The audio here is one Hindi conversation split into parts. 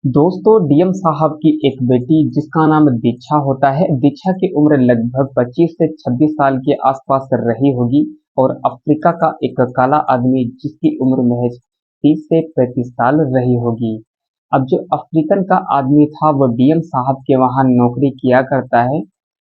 दोस्तों, डीएम साहब की एक बेटी जिसका नाम दीक्षा होता है। दीक्षा की उम्र लगभग 25 से 26 साल के आसपास रही होगी और अफ्रीका का एक काला आदमी जिसकी उम्र महज 30 से 35 साल रही होगी। अब जो अफ्रीकन का आदमी था वो डीएम साहब के वहाँ नौकरी किया करता है।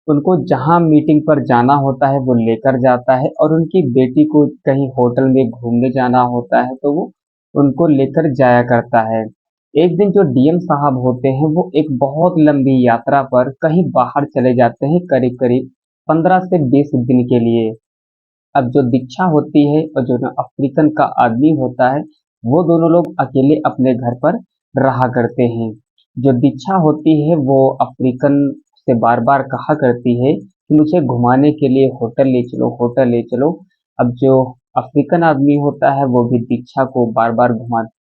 उनको जहाँ मीटिंग पर जाना होता है वो लेकर जाता है और उनकी बेटी को कहीं होटल में घूमने जाना होता है तो वो उनको लेकर जाया करता है। एक दिन जो डीएम साहब होते हैं वो एक बहुत लंबी यात्रा पर कहीं बाहर चले जाते हैं, करीब करीब 15 से 20 दिन के लिए। अब जो दीक्षा होती है और जो ना अफ्रीकन का आदमी होता है, वो दोनों लोग अकेले अपने घर पर रहा करते हैं। जो दीक्षा होती है वो अफ्रीकन से बार बार कहा करती है कि मुझे घुमाने के लिए होटल ले चलो, होटल ले चलो। अब जो अफ्रीकन आदमी होता है वो भी दीक्षा को बार बार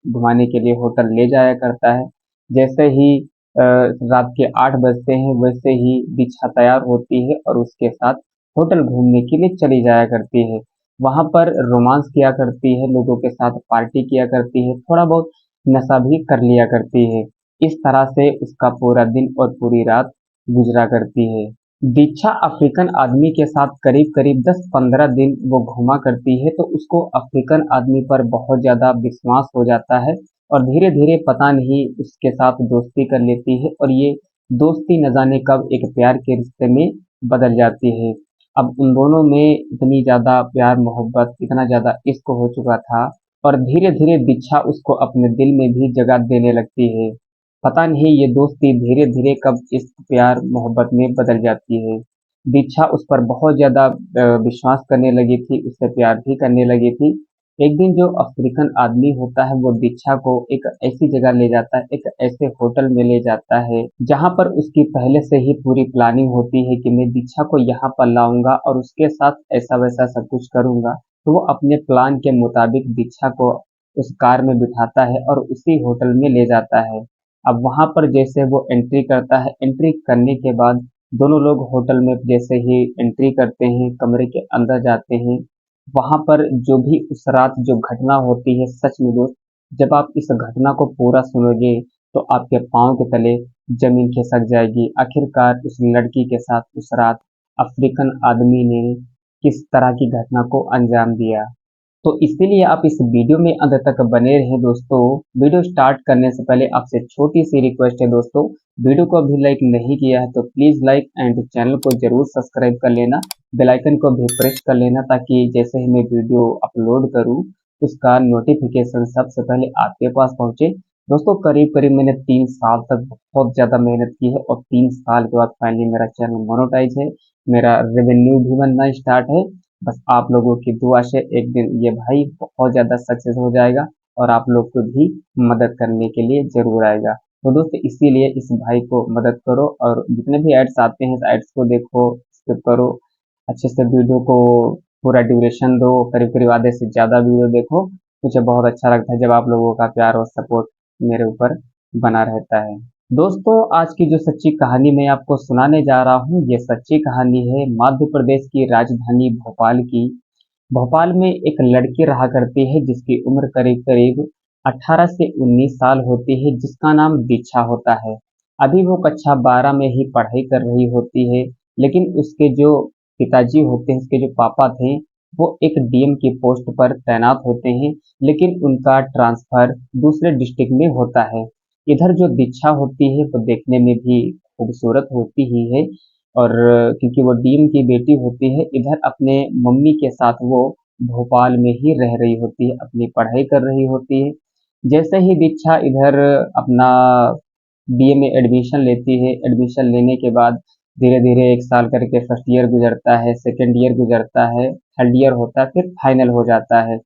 घुमाने के लिए होटल ले जाया करता है। जैसे ही रात के 8 बजते हैं वैसे ही दीक्षा तैयार होती है और उसके साथ होटल घूमने के लिए चली जाया करती है। वहाँ पर रोमांस किया करती है, लोगों के साथ पार्टी किया करती है, थोड़ा बहुत नशा भी कर लिया करती है। इस तरह से उसका पूरा दिन और पूरी रात गुजरा करती है। दीक्षा अफ्रीकन आदमी के साथ करीब करीब 10-15 दिन वो घूमा करती है तो उसको अफ्रीकन आदमी पर बहुत ज़्यादा विश्वास हो जाता है और धीरे धीरे पता नहीं उसके साथ दोस्ती कर लेती है और ये दोस्ती न जाने कब एक प्यार के रिश्ते में बदल जाती है। अब उन दोनों में इतनी ज़्यादा प्यार मोहब्बत, इतना ज़्यादा इश्क हो चुका था और धीरे धीरे दीक्षा उसको अपने दिल में भी जगह देने लगती है। पता नहीं ये दोस्ती धीरे धीरे कब इश्क प्यार मोहब्बत में बदल जाती है। दीक्षा उस पर बहुत ज़्यादा विश्वास करने लगी थी, उससे प्यार भी करने लगी थी। एक दिन जो अफ्रीकन आदमी होता है वो दीक्षा को एक ऐसी जगह ले जाता है, एक ऐसे होटल में ले जाता है जहाँ पर उसकी पहले से ही पूरी प्लानिंग होती है कि मैं दीक्षा को यहाँ पर लाऊंगा और उसके साथ ऐसा वैसा सब कुछ करूंगा। तो वो अपने प्लान के मुताबिक दीक्षा को उस कार में बिठाता है और उसी होटल में ले जाता है। अब वहाँ पर जैसे वो एंट्री करता है, एंट्री करने के बाद दोनों लोग होटल में जैसे ही एंट्री करते हैं, कमरे के अंदर जाते हैं, वहाँ पर जो भी उस रात जो घटना होती है, सच में दोस्त, जब आप इस घटना को पूरा सुनोगे तो आपके पाँव के तले जमीन खिसक जाएगी। आखिरकार उस लड़की के साथ उस रात अफ्रीकन आदमी ने किस तरह की घटना को अंजाम दिया। तो इसीलिए आप इस वीडियो में अंत तक बने रहें दोस्तों। वीडियो स्टार्ट करने से पहले आपसे छोटी सी रिक्वेस्ट है दोस्तों, वीडियो को अभी लाइक नहीं किया है तो प्लीज़ लाइक एंड चैनल को जरूर सब्सक्राइब कर लेना, बेल आइकन को भी प्रेस कर लेना ताकि जैसे ही मैं वीडियो अपलोड करूं उसका नोटिफिकेशन सबसे पहले आपके पास पहुंचे। दोस्तों, करीब करीब मैंने 3 साल तक बहुत ज़्यादा मेहनत की है और 3 साल के बाद फाइनली मेरा चैनल मोनेटाइज है, मेरा रेवेन्यू भी बनना स्टार्ट है। बस आप लोगों की दुआ से एक दिन ये भाई बहुत ज़्यादा सक्सेस हो जाएगा और आप लोग को भी मदद करने के लिए ज़रूर आएगा। तो दोस्तों, इसीलिए इस भाई को मदद करो और जितने भी एड्स आते हैं एड्स को देखो, स्किप करो, अच्छे से वीडियो को पूरा ड्यूरेशन दो, करीब करीब आधे से ज़्यादा वीडियो देखो। मुझे बहुत अच्छा लगता है जब आप लोगों का प्यार और सपोर्ट मेरे ऊपर बना रहता है। दोस्तों, आज की जो सच्ची कहानी मैं आपको सुनाने जा रहा हूँ ये सच्ची कहानी है मध्य प्रदेश की राजधानी भोपाल की। भोपाल में एक लड़की रहा करती है जिसकी उम्र करीब करीब 18 से 19 साल होती है, जिसका नाम दीक्षा होता है। अभी वो कक्षा 12 में ही पढ़ाई कर रही होती है, लेकिन उसके जो पिताजी होते हैं, उसके जो पापा थे, वो एक डीएम की पोस्ट पर तैनात होते हैं, लेकिन उनका ट्रांसफर दूसरे डिस्ट्रिक्ट में होता है। इधर जो दीक्षा होती है वो देखने में भी खूबसूरत होती ही है और क्योंकि वो डीएम की बेटी होती है, इधर अपने मम्मी के साथ वो भोपाल में ही रह रही होती है, अपनी पढ़ाई कर रही होती है। जैसे ही दीक्षा इधर अपना बीए में एडमिशन लेती है, एडमिशन लेने के बाद धीरे धीरे 1 साल करके फर्स्ट ईयर गुजरता है, सेकेंड ईयर गुजरता है, थर्ड ईयर होता है, फिर फाइनल हो जाता है।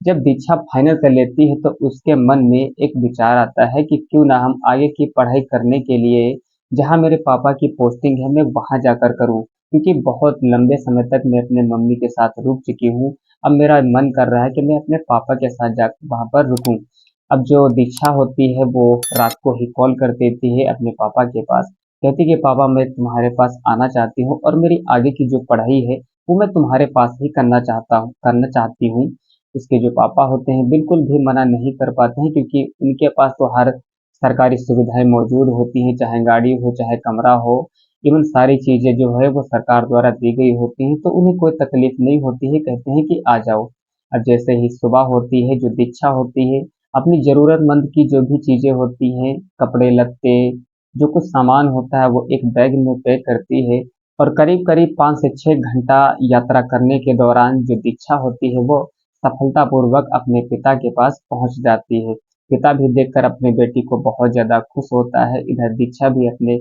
जब दीक्षा फाइनल कर लेती है तो उसके मन में एक विचार आता है कि क्यों ना हम आगे की पढ़ाई करने के लिए जहाँ मेरे पापा की पोस्टिंग है मैं वहाँ जाकर करूँ, क्योंकि बहुत लंबे समय तक मैं अपने मम्मी के साथ रुक चुकी हूँ। अब मेरा मन कर रहा है कि मैं अपने पापा के साथ जाकर वहाँ पर रुकूं। अब जो दीक्षा होती है वो रात को ही कॉल कर देती है अपने पापा के पास, कहती कि पापा मैं तुम्हारे पास आना चाहती हूँ और मेरी आगे की जो पढ़ाई है वो मैं तुम्हारे पास ही करना चाहती हूँ। उसके जो पापा होते हैं बिल्कुल भी मना नहीं कर पाते हैं, क्योंकि उनके पास तो हर सरकारी सुविधाएं मौजूद होती हैं, चाहे गाड़ी हो चाहे कमरा हो, इवन सारी चीजें जो है वो सरकार द्वारा दी गई होती हैं, तो उन्हें कोई तकलीफ नहीं होती है, कहते हैं कि आ जाओ। अब जैसे ही सुबह होती है, जो दीक्षा होती है, अपनी जरूरतमंद की जो भी चीजें होती हैं, कपड़े लत्ते, जो कुछ सामान होता है वो एक बैग में पैक करती है, और करीब करीब 5 से 6 घंटा यात्रा करने के दौरान जो दीक्षा होती है वो सफलतापूर्वक अपने पिता के पास पहुंच जाती है। पिता भी देखकर अपने बेटी को बहुत ज़्यादा खुश होता है, इधर दीक्षा भी अपने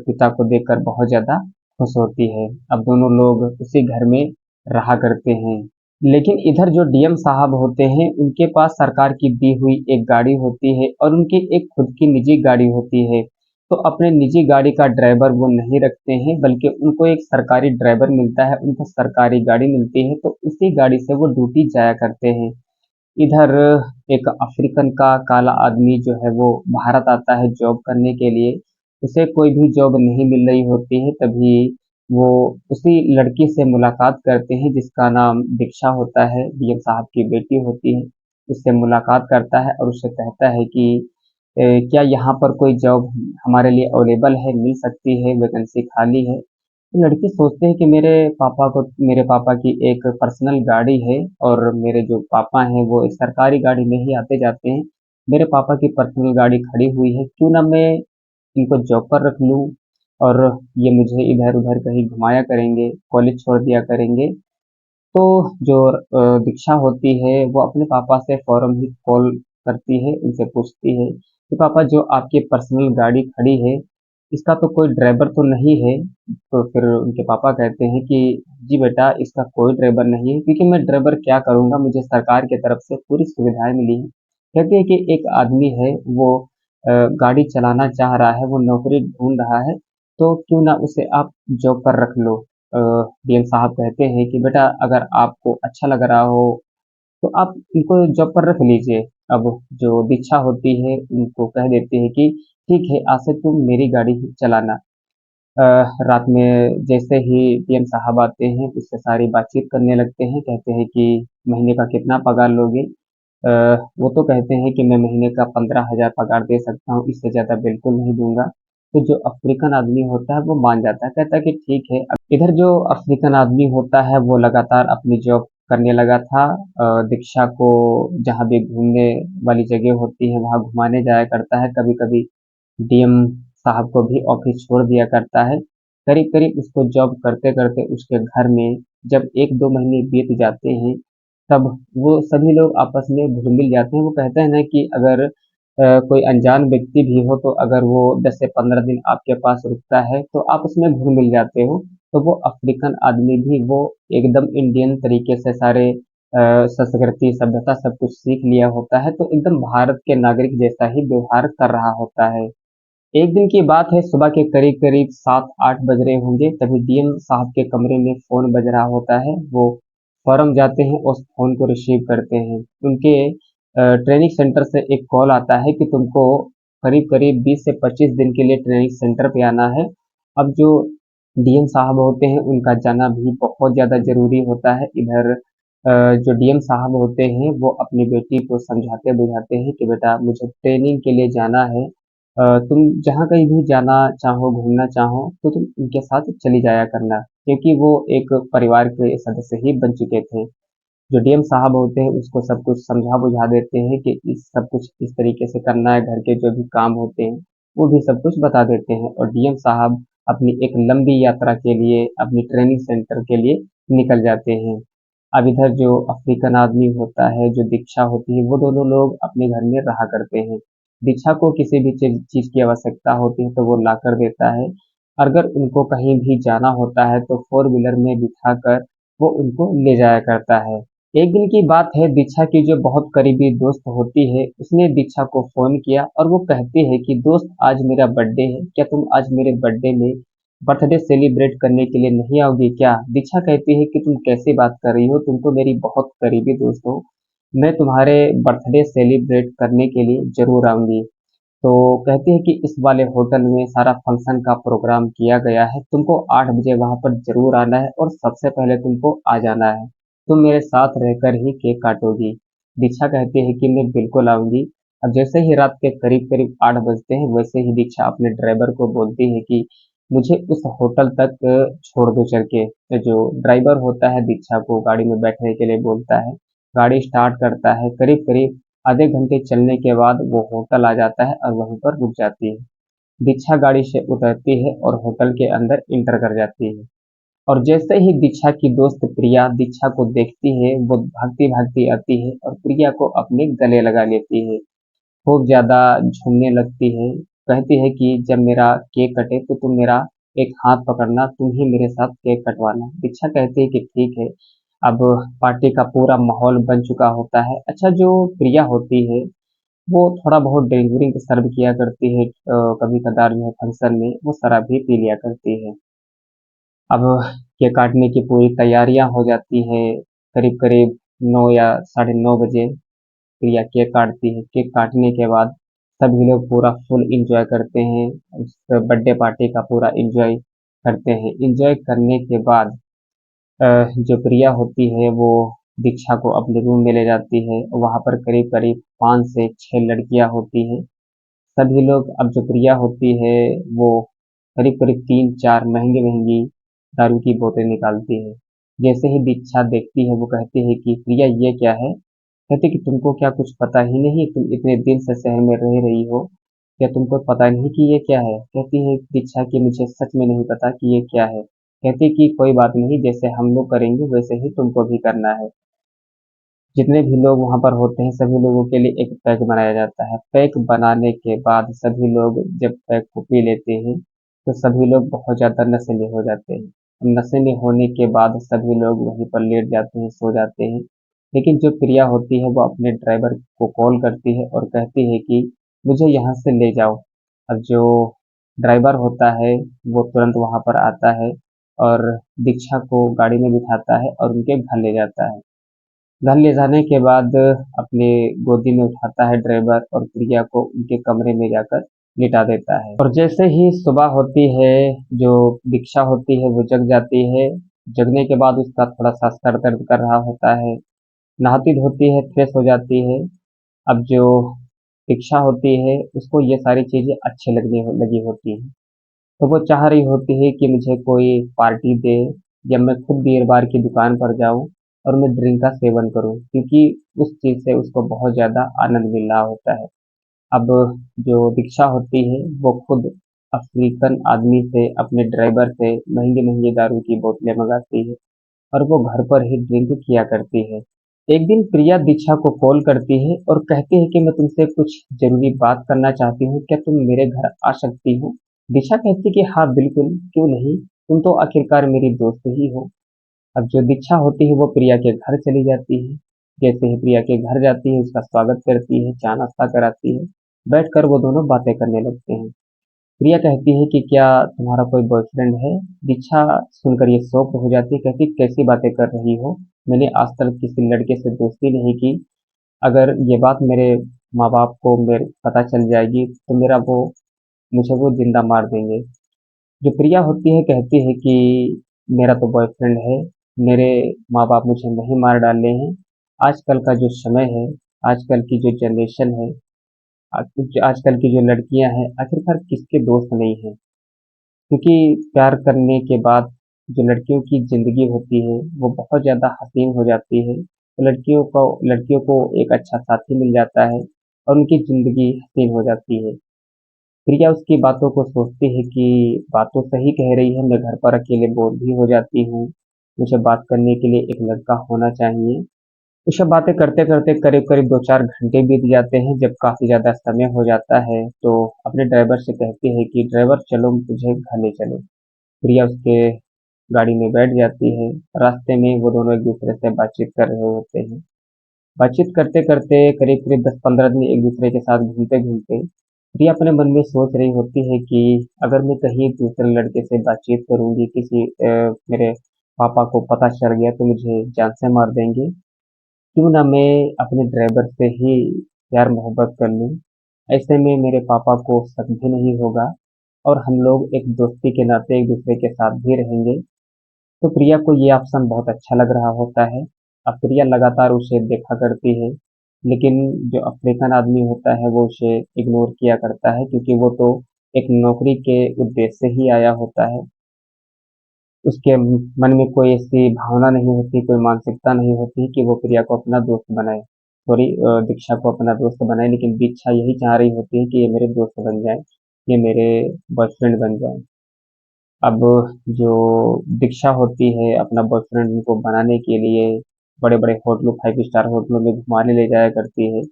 पिता को देखकर बहुत ज़्यादा खुश होती है। अब दोनों लोग उसी घर में रहा करते हैं। लेकिन इधर जो डीएम साहब होते हैं, उनके पास सरकार की दी हुई एक गाड़ी होती है और उनकी एक खुद की निजी गाड़ी होती है। तो अपने निजी गाड़ी का ड्राइवर वो नहीं रखते हैं, बल्कि उनको एक सरकारी ड्राइवर मिलता है, उनको सरकारी गाड़ी मिलती है, तो उसी गाड़ी से वो ड्यूटी जाया करते हैं। इधर एक अफ्रीकन का काला आदमी जो है वो भारत आता है जॉब करने के लिए। उसे कोई भी जॉब नहीं मिल रही होती है, तभी वो उसी लड़की से मुलाकात करते हैं जिसका नाम दीक्षा होता है, डीएम साहब की बेटी होती है। उससे मुलाकात करता है और उससे कहता है कि क्या यहाँ पर कोई जॉब हमारे लिए अवेलेबल है, मिल सकती है, वैकेंसी खाली है। तो लड़की सोचते हैं कि मेरे पापा की एक पर्सनल गाड़ी है, और मेरे जो पापा हैं वो एक सरकारी गाड़ी में ही आते जाते हैं। मेरे पापा की पर्सनल गाड़ी खड़ी हुई है, क्यों ना मैं इनको जॉब पर रख लूँ, और ये मुझे इधर उधर कहीं घुमाया करेंगे, कॉलेज छोड़ दिया करेंगे। तो जो दीक्षा होती है वो अपने पापा से फौरन ही कॉल करती है, उनसे पूछती है कि पापा, जो आपकी पर्सनल गाड़ी खड़ी है, इसका तो कोई ड्राइवर तो नहीं है। तो फिर उनके पापा कहते हैं कि जी बेटा, इसका कोई ड्राइवर नहीं है, क्योंकि मैं ड्राइवर क्या करूँगा, मुझे सरकार की तरफ से पूरी सुविधाएं मिली हैं। कहते हैं कि एक आदमी है, वो गाड़ी चलाना चाह रहा है, वो नौकरी ढूंढ रहा है, तो क्यों ना उसे आप जॉब पर रख लो। डीएम साहब कहते हैं कि बेटा, अगर आपको अच्छा लग रहा हो तो आप इनको जॉब पर रख लीजिए। अब जो दीक्षा होती है उनको कह देती है कि ठीक है, आज से तुम मेरी गाड़ी ही चलाना। अ, रात में जैसे ही डीएम साहब आते हैं, उससे सारी बातचीत करने लगते हैं, कहते हैं कि महीने का कितना पगार लोगे। अ, वो तो कहते हैं कि मैं महीने का 15,000 पगार दे सकता हूँ, इससे ज़्यादा बिल्कुल नहीं दूंगा। तो जो अफ्रीकन आदमी होता है वो मान जाता है, कहता है कि ठीक है। इधर जो अफ्रीकन आदमी होता है वो लगातार अपनी जॉब करने लगा था। दीक्षा को जहाँ भी घूमने वाली जगह होती है वहाँ घुमाने जाया करता है, कभी कभी डीएम साहब को भी ऑफिस छोड़ दिया करता है। करीब करीब उसको जॉब करते करते उसके घर में जब 1-2 महीने बीत जाते हैं, तब वो सभी लोग आपस में घुल मिल जाते हैं। वो कहते हैं ना कि अगर कोई अनजान व्यक्ति भी हो, तो अगर वो 10 से 15 दिन आपके पास रुकता है तो आप उसमें घुल मिल जाते हो। तो वो अफ्रीकन आदमी भी वो एकदम इंडियन तरीके से सारे संस्कृति सभ्यता सब कुछ सीख लिया होता है, तो एकदम भारत के नागरिक जैसा ही व्यवहार कर रहा होता है। एक दिन की बात है, सुबह के करीब करीब 7-8 बज रहे होंगे, तभी डीएम साहब के कमरे में फोन बज रहा होता है। वो फौरन जाते हैं, उस फोन को रिसीव करते हैं। उनके ट्रेनिंग सेंटर से एक कॉल आता है कि तुमको करीब करीब 20 से 25 दिन के लिए ट्रेनिंग सेंटर पे आना है। अब जो डीएम साहब होते हैं उनका जाना भी बहुत ज़्यादा ज़रूरी होता है। इधर जो डीएम साहब होते हैं वो अपनी बेटी को समझाते बुझाते हैं कि बेटा, मुझे ट्रेनिंग के लिए जाना है। तुम जहाँ कहीं भी जाना चाहो, घूमना चाहो, तो तुम उनके साथ चली जाया करना, क्योंकि वो एक परिवार के सदस्य ही बन चुके थे। जो डीएम साहब होते हैं उसको सब कुछ समझा बुझा देते हैं कि इस सब कुछ इस तरीके से करना है, घर के जो भी काम होते हैं वो भी सब कुछ बता देते हैं, और डीएम साहब अपनी एक लंबी यात्रा के लिए, अपनी ट्रेनिंग सेंटर के लिए निकल जाते हैं। अब इधर जो अफ्रीकन आदमी होता है, जो दीक्षा होती है, वो दोनों लोग अपने घर में रहा करते हैं। दीक्षा को किसी भी चीज की आवश्यकता होती है तो वो ला कर देता है। अगर उनको कहीं भी जाना होता है तो फोर व्हीलर में बिठाकर वो उनको ले जाया करता है। एक दिन की बात है, दीक्षा की जो बहुत करीबी दोस्त होती है उसने दीक्षा को फोन किया और वो कहती है कि दोस्त, आज मेरा बर्थडे है, क्या तुम आज मेरे बर्थडे में बर्थडे सेलिब्रेट करने के लिए नहीं आओगी क्या? दीक्षा कहती है कि तुम कैसी बात कर रही हो, तुम तो मेरी बहुत करीबी दोस्त हो, मैं तुम्हारे बर्थडे सेलिब्रेट करने के लिए जरूर आऊंगी। तो कहती है कि इस वाले होटल में सारा फंक्शन का प्रोग्राम किया गया है, तुमको 8 बजे वहां पर जरूर आना है और सबसे पहले तुमको आ जाना है। तुम मेरे साथ रहकर ही केक काटोगी। दीक्षा कहती है कि मैं बिल्कुल आऊंगी। अब जैसे ही रात के करीब करीब 8 बजते हैं, वैसे ही दीक्षा अपने ड्राइवर को बोलती है कि मुझे उस होटल तक छोड़ दो चल के। तो जो ड्राइवर होता है दीक्षा को गाड़ी में बैठने के लिए बोलता है। गाड़ी स्टार्ट करता है, करीब करीब आधे घंटे चलने के बाद वो होटल आ जाता है और वहीं पर रुक जाती है। दीक्षा गाड़ी से उतरती है और होटल के अंदर इंटर कर जाती है। और जैसे ही दीक्षा की दोस्त प्रिया दीक्षा को देखती है, वो भागती भागती आती है और प्रिया को अपने गले लगा लेती है। खूब ज़्यादा झूमने लगती है, कहती है कि जब मेरा केक कटे तो तुम मेरा एक हाथ पकड़ना, तुम ही मेरे साथ केक कटवाना। दीक्षा कहती है कि ठीक है। अब पार्टी का पूरा माहौल बन चुका होता है। अच्छा, जो प्रिया होती है वो थोड़ा बहुत ड्रिंक व्रिंक सर्व किया करती है, कभी कदार जो है फंक्शन में वो शराब भी पी लिया करती है। अब केक काटने की पूरी तैयारियां हो जाती है। करीब करीब 9 या 9:30 बजे प्रिया केक काटती है। केक काटने के बाद सभी लोग पूरा फुल इंजॉय करते हैं, उस बर्थडे पार्टी का पूरा इंजॉय करते हैं। इंजॉय करने के बाद जो प्रिया होती है वो दीक्षा को अपने रूम में ले जाती है। वहाँ पर करीब करीब 5 से 6 लड़कियाँ होती हैं। सभी लोग, अब जो प्रिया होती है वो करीब करीब 3-4 महंगी महंगी दारू की बोतलें निकालती है। जैसे ही दीक्षा देखती है वो कहती है कि प्रिया ये क्या है। कहती कि तुमको क्या कुछ पता ही नहीं, तुम इतने दिन से शहर में रह रही हो, क्या तुमको पता नहीं कि ये क्या है। कहती है दीक्षा कि मुझे सच में नहीं पता कि ये क्या है। कहती कि कोई बात नहीं, जैसे हम लोग करेंगे वैसे ही तुमको भी करना है। जितने भी लोग वहाँ पर होते हैं सभी लोगों के लिए एक पैक बनाया जाता है। पैक बनाने के बाद सभी लोग जब पैक को पी लेते हैं तो सभी लोग बहुत ज़्यादा नशेले हो जाते हैं। नशे में होने के बाद सभी लोग वहीं पर लेट जाते हैं, सो जाते हैं। लेकिन जो प्रिया होती है वो अपने ड्राइवर को कॉल करती है और कहती है कि मुझे यहाँ से ले जाओ। अब जो ड्राइवर होता है वो तुरंत वहाँ पर आता है और दीक्षा को गाड़ी में बिठाता है और उनके घर ले जाता है। घर ले जाने के बाद अपने गोदी में उठाता है ड्राइवर और प्रिया को उनके कमरे में जाकर लिटा देता है। और जैसे ही सुबह होती है, जो दीक्षा होती है वो जग जाती है। जगने के बाद उसका थोड़ा सा सर दर्द कर रहा होता है। नहाती धोती है, फ्रेश हो जाती है। अब जो दीक्षा होती है उसको ये सारी चीजें अच्छी लगी होती है। तो वो चाह रही होती है कि मुझे कोई पार्टी दे, या मैं खुद बियर बार की दुकान पर जाऊं और मैं ड्रिंक का सेवन करूं, क्योंकि उस चीज से उसको बहुत ज्यादा आनंद मिल रहा होता है। अब जो दीक्षा होती है वो खुद अफ्रीकन आदमी से, अपने ड्राइवर से महंगी महंगी दारू की बोतलें मंगाती है और वो घर पर ही ड्रिंक किया करती है। एक दिन प्रिया दीक्षा को कॉल करती है और कहती है कि मैं तुमसे कुछ जरूरी बात करना चाहती हूँ, क्या तुम मेरे घर आ सकती हो। दीक्षा कहती है कि हाँ बिल्कुल, क्यों नहीं, तुम तो आखिरकार मेरी दोस्त ही हो। अब जो दीक्षा होती है वो प्रिया के घर चली जाती है। जैसे ही प्रिया के घर जाती है उसका स्वागत करती है, चाय नाश्ता कराती है। बैठकर वो दोनों बातें करने लगते हैं। प्रिया कहती है कि क्या तुम्हारा कोई बॉयफ्रेंड है। दीक्षा सुनकर ये शॉक हो जाती है, कहती कैसी बातें कर रही हो, मैंने आज तक किसी लड़के से दोस्ती नहीं की। अगर ये बात मेरे माँ बाप को मेरे पता चल जाएगी तो मुझे वो जिंदा मार देंगे। जो प्रिया होती है कहती है कि मेरा तो बॉयफ्रेंड है, मेरे माँ बाप मुझे नहीं मार डाले हैं। आजकल का जो समय है, आजकल की जो जनरेशन है, आजकल की जो लड़कियां हैं, आखिरकार किसके दोस्त नहीं है। क्योंकि प्यार करने के बाद जो लड़कियों की ज़िंदगी होती है वो बहुत ज़्यादा हसीन हो जाती है। तो लड़कियों को एक अच्छा साथी मिल जाता है और उनकी ज़िंदगी हसीन हो जाती है। प्रिया उसकी बातों को सोचती है कि बात तो सही कह रही है, मैं घर पर अकेले बोर भी हो जाती हूँ, मुझे बात करने के लिए एक लड़का होना चाहिए। ये सब बातें करते करते करीब करीब 2-4 घंटे बीत जाते हैं। जब काफी ज्यादा समय हो जाता है तो अपने ड्राइवर से कहती है कि ड्राइवर चलो मुझे घर ले चलो। प्रिया उसके गाड़ी में बैठ जाती है। रास्ते में वो दोनों एक दूसरे से बातचीत कर रहे होते हैं। बातचीत करते करते करीब करीब 10-15 दिन एक दूसरे के साथ घूमते घूमते प्रिया अपने मन में सोच रही होती है कि अगर मैं कहीं दूसरे लड़के से बातचीत करूंगी, मेरे पापा को पता चल गया तो मुझे जान से मार देंगे। क्यों ना मैं अपने ड्राइवर से ही प्यार मोहब्बत कर लूं। ऐसे में मेरे पापा को शक भी नहीं होगा और हम लोग एक दोस्ती के नाते एक दूसरे के साथ भी रहेंगे। तो प्रिया को ये ऑप्शन बहुत अच्छा लग रहा होता है। अब प्रिया लगातार उसे देखा करती है। लेकिन जो अफ्रीकन आदमी होता है वो उसे इग्नोर किया करता है क्योंकि वो तो एक नौकरी के उद्देश्य से ही आया होता है। उसके मन में कोई ऐसी भावना नहीं होती, कोई मानसिकता नहीं होती कि वो प्रिया को अपना दोस्त बनाए, सॉरी दीक्षा को अपना दोस्त बनाए, लेकिन दीक्षा यही चाह रही होती है कि ये मेरे दोस्त बन जाए, ये मेरे बॉयफ्रेंड बन जाए। अब जो दीक्षा होती है अपना बॉयफ्रेंड उनको बनाने के लिए बड़े बड़े होटलों, 5 स्टार होटलों में घुमाने ले जाया करती है।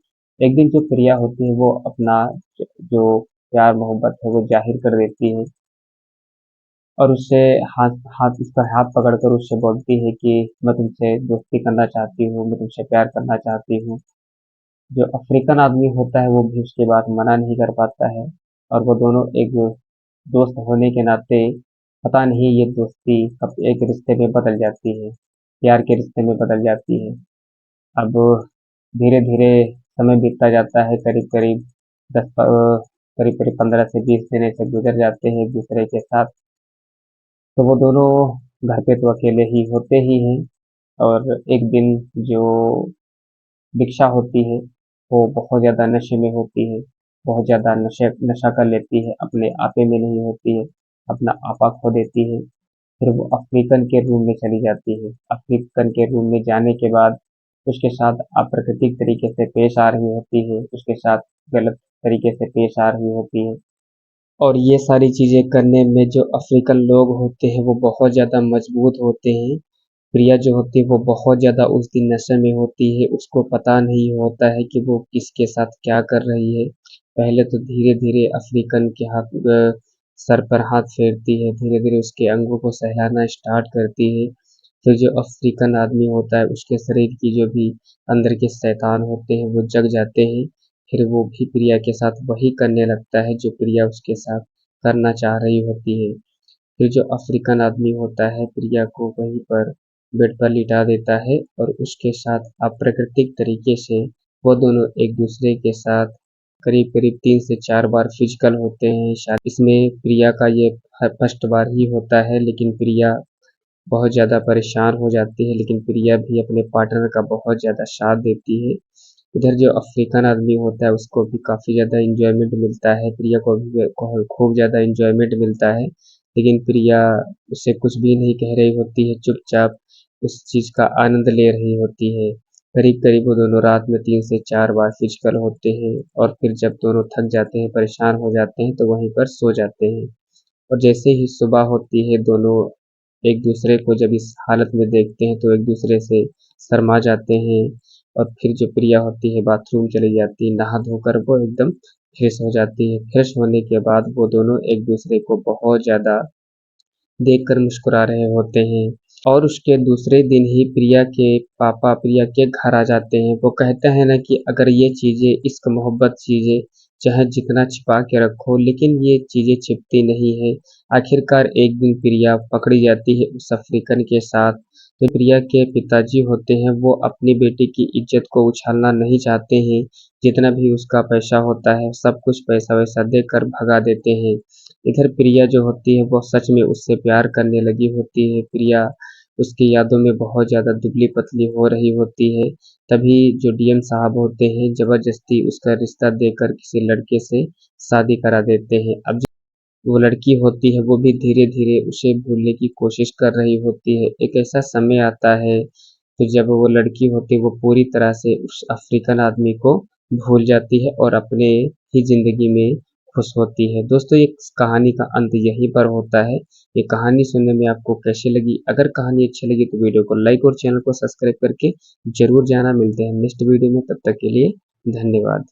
एक दिन जो प्रिया होती है वो अपना जो प्यार मोहब्बत है वो जाहिर कर देती है और उससे हाथ हाथ उसका हाथ पकड़कर उससे बोलती है कि मैं तुमसे दोस्ती करना चाहती हूँ, मैं तुमसे प्यार करना चाहती हूँ। जो अफ्रीकन आदमी होता है वो भी उसके बात मना नहीं कर पाता है और वो दोनों एक दोस्त होने के नाते पता नहीं ये दोस्ती कब एक रिश्ते में बदल जाती है, प्यार के रिश्ते में बदल जाती है। अब धीरे धीरे समय बीतता जाता है, करीब करीब करीब करीब 15 से 20 दिन ऐसे गुजर जाते हैं एक दूसरे के साथ। तो वो दोनों घर पे तो अकेले ही होते ही हैं और एक दिन जो दीक्षा होती है वो बहुत ज़्यादा नशे में होती है, बहुत ज़्यादा नशा कर लेती है, अपने आपे में नहीं होती है, अपना आपा खो देती है। फिर वो अफ्रीकन के रूम में चली जाती है। अफ्रीकन के रूम में जाने के बाद उसके साथ अप्राकृतिक तरीके से पेश आ रही होती है, उसके साथ गलत तरीके से पेश आ रही होती है। और ये सारी चीज़ें करने में जो अफ्रीकन लोग होते हैं वो बहुत ज़्यादा मजबूत होते हैं। प्रिया जो होती है वो बहुत ज़्यादा उस दिन नशे में होती है, उसको पता नहीं होता है कि वो किसके साथ क्या कर रही है। पहले तो धीरे धीरे अफ्रीकन के सर पर हाथ फेरती है, धीरे धीरे उसके अंगों को सहलाना स्टार्ट करती है। फिर जो अफ्रीकन आदमी होता है उसके शरीर की जो भी अंदर के शैतान होते हैं वो जग जाते हैं। फिर वो भी प्रिया के साथ वही करने लगता है जो प्रिया उसके साथ करना चाह रही होती है। फिर जो अफ्रीकन आदमी होता है प्रिया को वहीं पर बेड पर लिटा देता है और उसके साथ अप्राकृतिक तरीके से वो दोनों एक दूसरे के साथ करीब करीब 3 से 4 बार फिजिकल होते हैं। शायद इसमें प्रिया का ये फर्स्ट बार ही होता है, लेकिन प्रिया बहुत ज़्यादा परेशान हो जाती है, लेकिन प्रिया भी अपने पार्टनर का बहुत ज़्यादा साथ देती है। इधर जो अफ्रीकन आदमी होता है उसको भी काफ़ी ज़्यादा इंजॉयमेंट मिलता है, प्रिया को भी खूब ज़्यादा इंजॉयमेंट मिलता है, लेकिन प्रिया उससे कुछ भी नहीं कह रही होती है, चुपचाप उस चीज़ का आनंद ले रही होती है। करीब करीब वो दोनों रात में 3 से 4 बार फिजिकल होते हैं और फिर जब दोनों थक जाते हैं, परेशान हो जाते हैं तो वहीं पर सो जाते हैं। और जैसे ही सुबह होती है दोनों एक दूसरे को जब इस हालत में देखते हैं तो एक दूसरे से शर्मा जाते हैं और फिर जो प्रिया होती है बाथरूम चली जाती है, नहा धोकर वो एकदम फ्रेश हो जाती है। फ्रेश होने के बाद वो दोनों एक दूसरे को बहुत ज़्यादा देखकर मुस्कुरा रहे होते हैं और उसके दूसरे दिन ही प्रिया के पापा प्रिया के घर आ जाते हैं। वो कहते हैं ना कि अगर ये चीज़ें इश्क मोहब्बत चीज़ें चाहे जितना छिपा के रखो लेकिन ये चीज़ें छिपती नहीं है। आखिरकार एक दिन प्रिया पकड़ी जाती है उस अफ्रीकन के साथ। तो प्रिया के पिताजी होते हैं वो अपनी बेटी की इज्जत को उछालना नहीं चाहते हैं। जितना भी उसका पैसा होता है सब कुछ पैसा वैसा देकर भगा देते हैं। इधर प्रिया जो होती है वो सच में उससे प्यार करने लगी होती है। प्रिया उसकी यादों में बहुत ज़्यादा दुबली-पतली हो रही होती है। तभी जो डीएम साहब होते हैं ज़बरदस्ती उसका रिश्ता देकर किसी लड़के से शादी करा देते हैं। अब जो वो लड़की होती है वो भी धीरे-धीरे उसे भूलने की कोशिश कर रही होती है। एक ऐसा समय आता है तो जब वो लड़की होती है वो पूरी तरह से उस अफ्रीकन आदमी को भूल जाती है और अपने ही ज़िंदगी में खुश होती है। दोस्तों ये कहानी का अंत यहीं पर होता है। ये कहानी सुनने में आपको कैसी लगी? अगर कहानी अच्छी लगी तो वीडियो को लाइक और चैनल को सब्सक्राइब करके ज़रूर जाना। मिलते हैं नेक्स्ट वीडियो में, तब तक के लिए धन्यवाद।